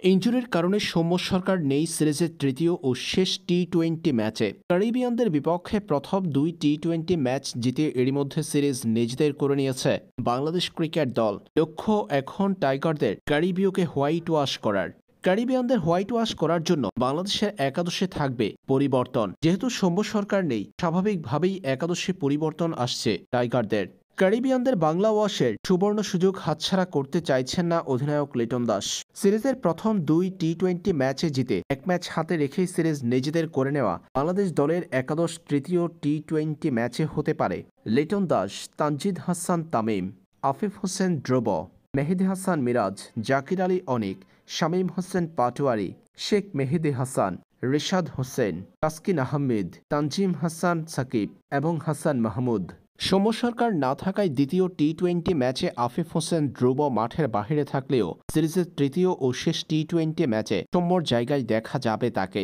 ইনজুরির কারণে সৌম্য সরকার নেই সিরিজের তৃতীয় ও শেষ টি-20 ম্যাচে। ক্যারিবিয়ানদের বিপক্ষে প্রথম দুই টি-20 ম্যাচ জিতে এরই মধ্যে সিরিজ নিজেদের করে নিয়েছে বাংলাদেশ ক্রিকেট দল। লক্ষ্য এখন টাইগারদের ক্যারিবীয়কে হোয়াইট ওয়াশ করার। ক্যারিবিয়ানদের হোয়াইট ওয়াশ করার জন্য বাংলাদেশের একাদশে থাকবে পরিবর্তন। যেহেতু সৌম্য সরকার নেই, স্বাভাবিকভাবেই একাদশে পরিবর্তন আসছে টাইগারদের। ক্যারিবিয়ানদের বাংলা ওয়াশের সুবর্ণ সুযোগ হাতছাড়া করতে চাইছেন না অধিনায়ক লিটন দাস। সিরিজের প্রথম দুই টি-20 ম্যাচে জিতে এক ম্যাচ হাতে রেখেই সিরিজ নিজেদের করে নেওয়া বাংলাদেশ দলের একাদশ তৃতীয় টি-20 ম্যাচে হতে পারে লিটন দাস, তানজিদ হাসান তামিম, আফিফ হোসেন ধ্রুব, মেহেদী হাসান মিরাজ, জাকির আলী অনিক, শামীম হোসেন পাটোয়ারি, শেখ মেহেদী হাসান, রিশাদ হোসেন, তাসকিন আহমেদ, তানজিম হাসান সাকিব এবং হাসান মাহমুদ। সৌম্য সরকার না থাকায় দ্বিতীয় টি-20 ম্যাচে আফিফ হোসেন ধ্রুব মাঠের বাহিরে থাকলেও সিরিজের তৃতীয় ও শেষ টি-20 ম্যাচে সৌম্যর জায়গায় দেখা যাবে তাকে।